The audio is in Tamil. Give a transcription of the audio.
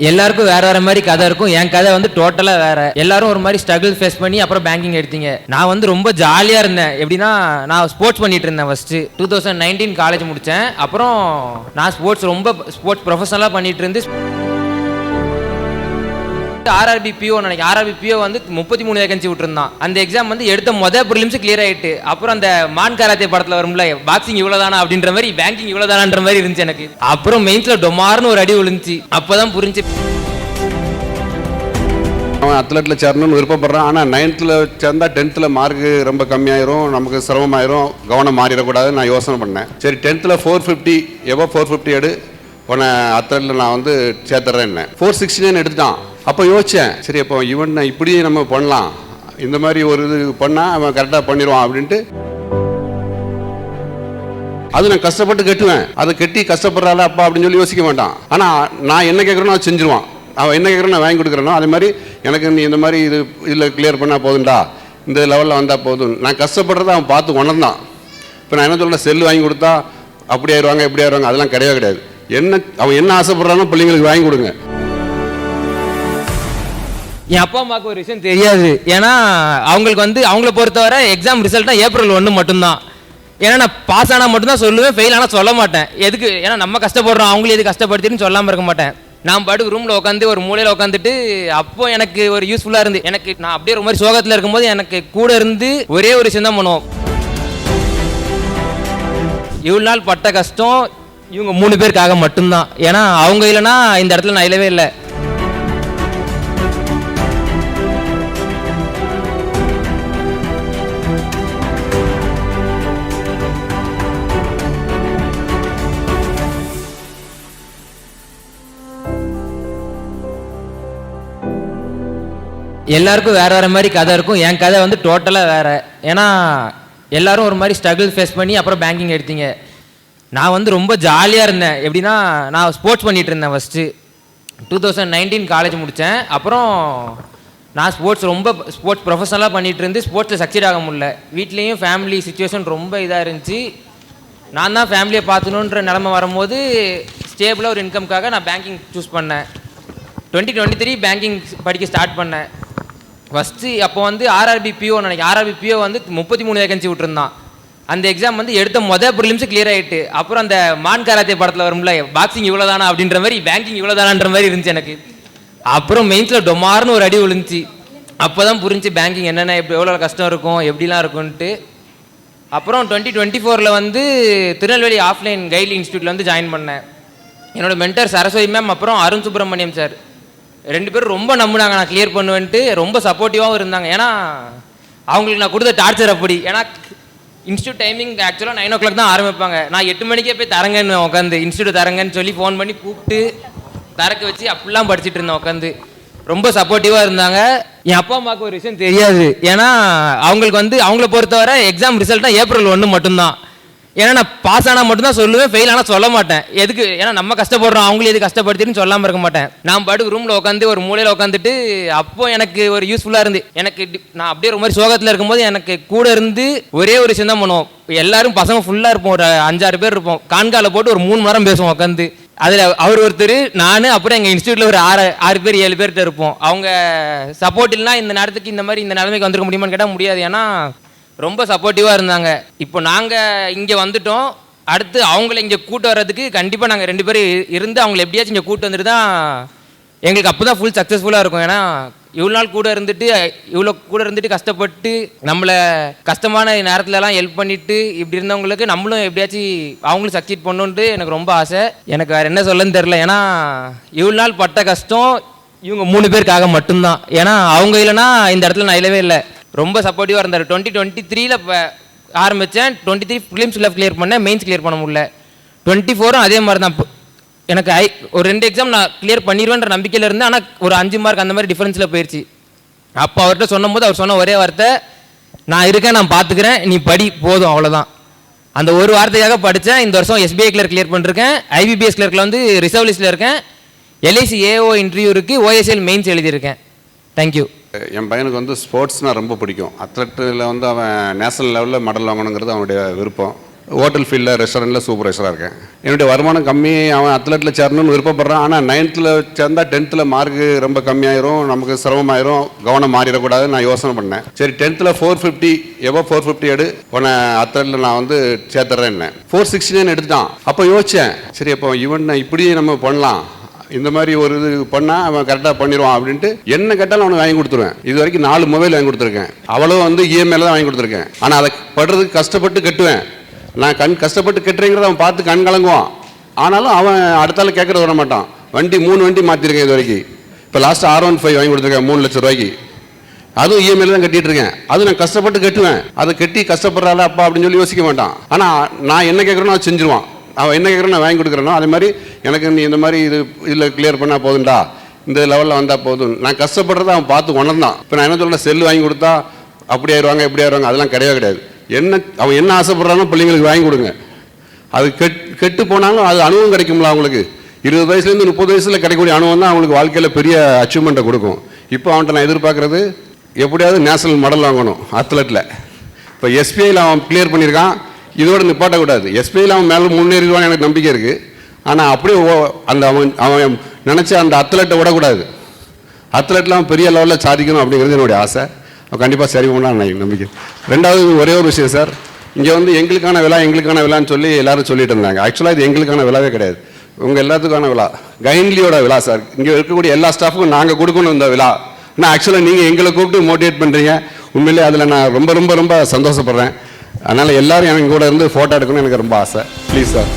எல்லாருக்கும் வேற வேற மாதிரி கதை இருக்கும். என் கதை வந்து டோட்டலா வேற. எல்லாரும் ஒரு மாதிரி ஸ்ட்ரகிள் ஃபேஸ் பண்ணி அப்புறம் பேங்கிங் எடுத்தீங்க. நான் வந்து ரொம்ப ஜாலியா இருந்தேன். எப்படின்னா, நான் ஸ்போர்ட்ஸ் பண்ணிட்டு இருந்தேன். ஃபர்ஸ்ட் 2019 காலேஜ் முடிச்சேன். அப்புறம் நான் ஸ்போர்ட்ஸ் ப்ரொஃபஷனலா பண்ணிட்டு இருந்து ஆர்ஆர்பி பிஓ நினைக்கிறேன். ஆர்ஆர்பி பிஓ வந்து 33 வேகன்சி விட்டுருந்தான். அந்த எக்ஸாம் வந்து எடுத்த மொதல் ப்ரிலிம்ஸ் கிளியர் ஆயிட்டு. அப்புறம் அந்த மான் கராத்தே படத்துல வரும்ல, பாக்ஸிங் இவ்வளவுதானா அப்படின்ற மாதிரி, பேங்கிங் இவ்வளவுதானான்ற மாதிரி இருந்துச்சு எனக்கு. அப்புறம் மெயின்ஸ்ல டொமார்னு ஒரு அடி விழுந்துச்சு. அப்பதான் புரிஞ்சு அவன் அத்லெட்டில் சேரணும்னு விருப்பப்படுறான். ஆனால் 9th சேர்ந்தால் 10th மார்க்கு ரொம்ப கம்மியாயிரும், நமக்கு சிரமமாயிரும், கவனம் மாறிடக்கூடாதுன்னு நான் யோசனை பண்ணேன். சரி, 10th 450 எவ்வளோ 450 எடு, உன்னை அத்லெட்டில் நான் வந்து சேர்த்துறேன்னு 469 எடுத்துட்டான். அப்போ யோசித்தேன், சரி அப்போ இவன் இப்படி நம்ம பண்ணலாம், இந்த மாதிரி ஒரு இது பண்ணால் அவன் கரெக்டாக பண்ணிடுவான் அப்படின்ட்டு. அது நான் கஷ்டப்பட்டு கட்டுவேன். அதை கட்டி கஷ்டப்படுறாள் அப்பா அப்படின்னு சொல்லி யோசிக்க மாட்டான். ஆனால் நான் என்ன கேட்குறேனோ அதை செஞ்சுருவான். அவன் என்ன கேட்குறேன் நான் வாங்கி கொடுக்குறேனோ அதே மாதிரி எனக்கு நீ இந்த மாதிரி இதில் கிளியர் பண்ணால் போதும்டா, இந்த லெவலில் வந்தால் போதும். நான் கஷ்டப்படுறத அவன் பார்த்து உணர்ந்தான். இப்போ நான் என்ன சொல்கிறேன், செல்லு வாங்கி கொடுத்தா அப்படி ஆயிடுவாங்க இப்படி ஆயிடுவாங்க, அதெல்லாம் கிடையவே கிடையாது. அவன் என்ன ஆசைப்படுறானோ பிள்ளைங்களுக்கு வாங்கி கொடுங்க. என் அப்பா அம்மாவுக்கு ஒரு விஷயம் தெரியாது. ஏன்னா அவங்களுக்கு வந்து அவங்கள பொறுத்தவரை எக்ஸாம் ரிசல்ட்னா April 1 மட்டும்தான். ஏன்னா நான் பாஸ் ஆனால் மட்டும்தான் சொல்லுவேன், ஃபெயில் ஆனால் சொல்ல மாட்டேன். எதுக்கு, ஏன்னா நம்ம கஷ்டப்படுறோம், அவங்களும் எது கஷ்டப்படுத்தின்னு சொல்லாமல் இருக்க மாட்டேன். நான் பாட்டுக்கு ரூமில் உட்காந்து ஒரு மூலையில் உட்காந்துட்டு, அப்போ எனக்கு ஒரு யூஸ்ஃபுல்லாக இருந்து, எனக்கு நான் அப்படியே ஒரு மாதிரி சோகத்தில் இருக்கும்போது எனக்கு கூட இருந்து ஒரே ஒரு விஷயம் தான் பண்ணுவோம். இவ்வளோ நாள் பட்ட கஷ்டம் இவங்க 3 பேருக்காக மட்டும்தான். ஏன்னா அவங்க இல்லைன்னா இந்த இடத்துல நான் இல்லவே இல்லை. எல்லாருக்கும் வேற வேற மாதிரி கதை இருக்கும். என் கதை வந்து டோட்டலாக வேற. ஏன்னா எல்லாரும் ஒரு மாதிரி ஸ்ட்ரகிள் ஃபேஸ் பண்ணி அப்புறம் பேங்கிங் எடுத்தீங்க. நான் வந்து ரொம்ப ஜாலியாக இருந்தேன். எப்படின்னா, நான் ஸ்போர்ட்ஸ் பண்ணிட்டு இருந்தேன். ஃபர்ஸ்ட் 2019 காலேஜ் முடித்தேன். அப்புறம் நான் ஸ்போர்ட்ஸ் ப்ரொஃபஷனலாக பண்ணிட்டு இருந்து ஸ்போர்ட்ஸில் சக்சீட் ஆக முடியல. வீட்லேயும் ஃபேமிலி சுச்சுவேஷன் ரொம்ப இதாக இருந்துச்சு. நான் தான் ஃபேமிலியை பார்த்துணுன்ற நிலமை வரும்போது ஸ்டேபிளாக ஒரு இன்கம்காக நான் பேங்கிங் சூஸ் பண்ணேன். 2023 பேங்கிங் படிக்க ஸ்டார்ட் பண்ணேன். ஃபஸ்ட்டு அப்போ வந்து ஆர்ஆர்பி பிஓ நினைக்கிறேன். ஆர்ஆர்பி பிஓ வந்து 33 வேகன்சி விட்டுருந்தான். அந்த எக்ஸாம் வந்து எடுத்த மொதல் ப்ரிலிம்ஸ் கிளியர் ஆகிட்டு. அப்புறம் அந்த மான் கராத்தே படத்தில் வரும்ல, பாக்ஸிங் இவ்வளோதானா அப்படின்ற மாதிரி, பேங்கிங் இவ்வளோதானான்ற மாதிரி இருந்துச்சு எனக்கு. அப்புறம் மெயின்ஸில் டொமார்னு ஒரு அடி விழுந்துச்சு. அப்போ தான் புரிஞ்சு பேங்கிங் என்னென்ன, எப்படி எவ்வளோ கஷ்டம் இருக்கும், எப்படிலாம் இருக்கும்ன்ட்டு. அப்புறம் 2024 வந்து திருநெல்வேலி ஆஃப்லைன் கைடு இன்ஸ்டியூட்டில் வந்து ஜாயின் பண்ணேன். என்னோடய மென்டர் சரஸ்வதி மேம், அப்புறம் அருண் சுப்ரமணியம் சார் 2 பேரும் ரொம்ப நம்பினாங்க நான் கிளியர் பண்ணுவேன்ட்டு. ரொம்ப சப்போர்ட்டிவாகவும் இருந்தாங்க. ஏன்னா அவங்களுக்கு நான் கொடுத்த டார்ச்சர் அப்படி. ஏன்னா இன்ஸ்டியூட் டைமிங் ஆக்சுவலாக 9 o'clock தான் ஆரம்பிப்பாங்க. நான் 8 மணிக்கே போய் தரங்கன்னு உட்காந்து, இன்ஸ்டியூட் தரங்கன்னு சொல்லி ஃபோன் பண்ணி கூப்பிட்டு தரக்க வச்சு அப்படிலாம் படிச்சுட்டு இருந்தேன் உட்காந்து. ரொம்ப சப்போர்ட்டிவாக இருந்தாங்க. என் அப்பா அம்மாவுக்கு ஒரு விஷயம் தெரியாது. ஏன்னா அவங்களுக்கு வந்து அவங்கள பொறுத்தவரை எக்ஸாம் ரிசல்ட்னா April 1 மட்டும்தான். ஏன்னா நான் பாஸ் ஆனால் மட்டும்தான் சொல்லுவேன், ஃபெயில் ஆனால் சொல்ல மாட்டேன். எதுக்கு, ஏன்னா நம்ம கஷ்டப்படுறோம், அவங்களும் எது கஷ்டப்படுத்தின்னு சொல்லாமல் இருக்க மாட்டேன். நான் பாட்டுக்கு ரூமில் உட்காந்து ஒரு மூலையில் உட்காந்துட்டு, அப்போ எனக்கு ஒரு யூஸ்ஃபுல்லாக இருந்து, எனக்கு நான் அப்படியே ஒரு மாதிரி சோகத்தில் இருக்கும்போது எனக்கு கூட இருந்து ஒரே ஒரு விஷயம் தான் பண்ணுவோம். எல்லாரும் பசங்க ஃபுல்லாக இருப்போம், ஒரு 5-6 பேர் இருப்போம். கான்கால போட்டு ஒரு 3 மணி நேரம் பேசுவோம் உட்காந்து. அதில் அவர் ஒருத்தர், நான், அப்புறம் எங்கள் இன்ஸ்டியூட்டில் ஒரு 6 பேர் 7 பேர்கிட்ட இருப்போம். அவங்க சப்போர்ட் இல்லைனா இந்த நேரத்துக்கு இந்த மாதிரி இந்த நிலைமைக்கு வந்துருக்க முடியுமான்னு கேட்டால் முடியாது. ஏன்னா ரொம்ப சப்போர்ட்டிவாக இருந்தாங்க. இப்போ நாங்கள் இங்கே வந்துட்டோம். அடுத்து அவங்கள இங்கே கூட்டு வர்றதுக்கு கண்டிப்பாக நாங்கள் 2 பேரும் இருந்து அவங்கள எப்படியாச்சும் இங்கே கூட்டு வந்துட்டு தான் எங்களுக்கு அப்போ தான் ஃபுல் சக்ஸஸ்ஃபுல்லாக இருக்கும். ஏன்னா இவ்வளோ நாள் கூட இருந்துட்டு கஷ்டப்பட்டு நம்மளை கஷ்டமான நேரத்துலலாம் ஹெல்ப் பண்ணிவிட்டு இப்படி இருந்தவங்களுக்கு நம்மளும் எப்படியாச்சும் அவங்களும் சக்சீட் பண்ணணுன்ட்டு எனக்கு ரொம்ப ஆசை. எனக்கு வேறு என்ன சொல்லன்னு தெரில. ஏன்னா இவ்வளோ நாள் பட்ட கஷ்டம் இவங்க 3 பேருக்காக மட்டும்தான். ஏன்னா அவங்க இல்லைன்னா இந்த இடத்துல நான் இல்லவே இல்லை. ரொம்ப சப்போர்ட்டிவாக இருந்தார். 2023 ஆரம்பித்தேன். 23 ப்ரிலிம்ஸ் கிளியர் பண்ணேன், மெயின்ஸ் கிளியர் பண்ண முடியல. 24 அதே மாதிரி தான். எனக்கு ஒரு 2 எக்ஸாம் நான் கிளியர் பண்ணிடுவேன்ற நம்பிக்கையில் இருந்தேன். ஆனால் ஒரு 5 மார்க் அந்த மாதிரி டிஃப்ரென்ஸில் போயிடுச்சு. அப்போ அவர்கிட்ட சொன்னபோது அவர் சொன்ன ஒரே வார்த்தை, நான் இருக்கேன், நான் பார்த்துக்கிறேன், நீ படி போதும், அவ்வளோதான். அந்த ஒரு வார்த்தையாக படித்தேன். இந்த வருஷம் SBI கிளியர் பண்ணிருக்கேன். IBPS கிளர்க்கில் வந்து ரிசர்வ் லிஸ்ட்டில் இருக்கேன். LIC AO இன்டர்வியூ இருக்குது. OSL மெயின்ஸ் எழுதியிருக்கேன். தேங்க்யூ. என் பையனுக்கு வந்து ஸ்போர்ட்ஸ்னால் ரொம்ப பிடிக்கும். அத்லெட்டில் வந்து அவன் நேஷனல் லெவலில் மெடல் வாங்கணுங்கிறது அவனுடைய விருப்பம். ஹோட்டல் ஃபீல்டில் ரெஸ்டாரண்ட்டில் சூப்பர்வைசராக இருக்கேன். என்னுடைய வருமானம் கம்மி, அவன் அத்லெட்டில் சேரணும்னு விருப்பப்படுறான். ஆனால் 9th சேர்ந்தால் 10th மார்க்கு ரொம்ப கம்மியாயிரும், நமக்கு சிரமமாயிரும், கவனம் மாறிடக்கூடாதுன்னு நான் யோசனை பண்ணேன். சரி 10th 450 450 எடு, உன்னை அத்லெட்டில் நான் வந்து சேர்த்துறேன். 469 எடுத்துட்டான். அப்போ யோசித்தேன், சரி அப்போ இவன் இப்படி நம்ம பண்ணலாம், இந்த மாதிரி ஒரு இது பண்ணால் அவன் கரெக்டாக பண்ணிடுவான் அப்படின்ட்டு என்ன கேட்டாலும் அவனுக்கு வாங்கி கொடுத்துருவேன். இது வரைக்கும் 4 மொபைல் வாங்கி கொடுத்துருக்கேன். அவ்வளோ வந்து இஎம்ஐல தான் வாங்கி கொடுத்துருக்கேன். ஆனால் அதை படுறதுக்கு கஷ்டப்பட்டு கட்டுவேன். நான் கஷ்டப்பட்டு கட்டுறேங்கிறத அவன் பார்த்து கண் கலங்குவான். ஆனாலும் அவன் அடுத்தால கேட்கறது வர மாட்டான். வண்டி 3 வண்டி மாற்றிருக்கேன் இது வரைக்கும். இப்போ லாஸ்ட்டு R15 வாங்கி கொடுத்துருக்கேன் 3 லட்சம் ரூபாய்க்கு. அதுவும் இஎம்ஐல தான் கட்டிட்டு இருக்கேன். அதுவும் நான் கஷ்டப்பட்டு கட்டுவேன். அதை கட்டி கஷ்டப்படுறாள் அப்பா அப்படின்னு சொல்லி யோசிக்க மாட்டான். ஆனால் நான் என்ன கேட்குறேனோ அதை செஞ்சுருவான். அவன் என்ன கேட்குறேன் நான் வாங்கி கொடுக்குறேனோ அதே மாதிரி எனக்கு நீ இந்த மாதிரி இதில் கிளியர் பண்ணால் போதும்டா, இந்த லெவலில் வந்தால் போதும். நான் கஷ்டப்படுறத அவன் பார்த்து உணர்ந்தான். இப்போ நான் என்ன சொல்கிறேன், செல்லு வாங்கி கொடுத்தா அப்படி ஆயிடுவாங்க இப்படி ஆயிடுவாங்க, அதெல்லாம் கிடையவே கிடையாது. அவன் என்ன ஆசைப்படுறானோ பிள்ளைங்களுக்கு வாங்கி கொடுங்க. அது கெட்டு போனாலும் அது அனுபவம் கிடைக்கும்ல அவங்களுக்கு. 20 வயசுலேருந்து 30 வயசில் கிடைக்கக்கூடிய அனுபவம் தான் அவங்களுக்கு வாழ்க்கையில் பெரிய அச்சீவ்மெண்ட்டை கொடுக்கும். இப்போ அவன்கிட்ட நான் எதிர்பார்க்குறது எப்படியாவது நேஷனல் மெடல் வாங்கணும் அத்லெட்டில். இப்போ எஸ்பிஐயில் அவன் கிளியர் பண்ணியிருக்கான், இதோட நிப்பாட்டக்கூடாது. எஸ்பிஐயில் அவன் மேலே முன்னேறிடுவான்னு எனக்கு நம்பிக்கை இருக்குது. ஆனால் அப்படியே அவன் நினச்ச அந்த அத்லெட்டை விடக்கூடாது. அத்லெட்டில் அவன் பெரிய லெவலில் சாதிக்கணும் அப்படிங்கிறது என்னுடைய ஆசை. அவன் கண்டிப்பாக சரி பண்ணான்னு எனக்கு நம்பிக்கை. ரெண்டாவது ஒரே ஒரு விஷயம் சார், இங்கே வந்து எங்களுக்கான விழான்னு சொல்லி எல்லாரும் சொல்லிட்டு இருந்தாங்க. ஆக்சுவலாக இது எங்களுக்கான விழாவே கிடையாது, உங்கள் எல்லாத்துக்கான விழா, கைண்ட்லியோட விழா சார். இங்கே இருக்கக்கூடிய எல்லா ஸ்டாஃபுக்கும் நாங்கள் கொடுக்கணும் இந்த விழா. ஆனால் ஆக்சுவலாக நீங்கள் எங்களை கூப்பிட்டு மோட்டிவேட் பண்ணுறீங்க. உண்மையிலே அதில் நான் ரொம்ப ரொம்ப ரொம்ப சந்தோஷப்படுறேன். அதனால் எல்லோரும் எனக்கு கூட இருந்து ஃபோட்டோ எடுக்கணும்னு எனக்கு ரொம்ப ஆசை. Please sir.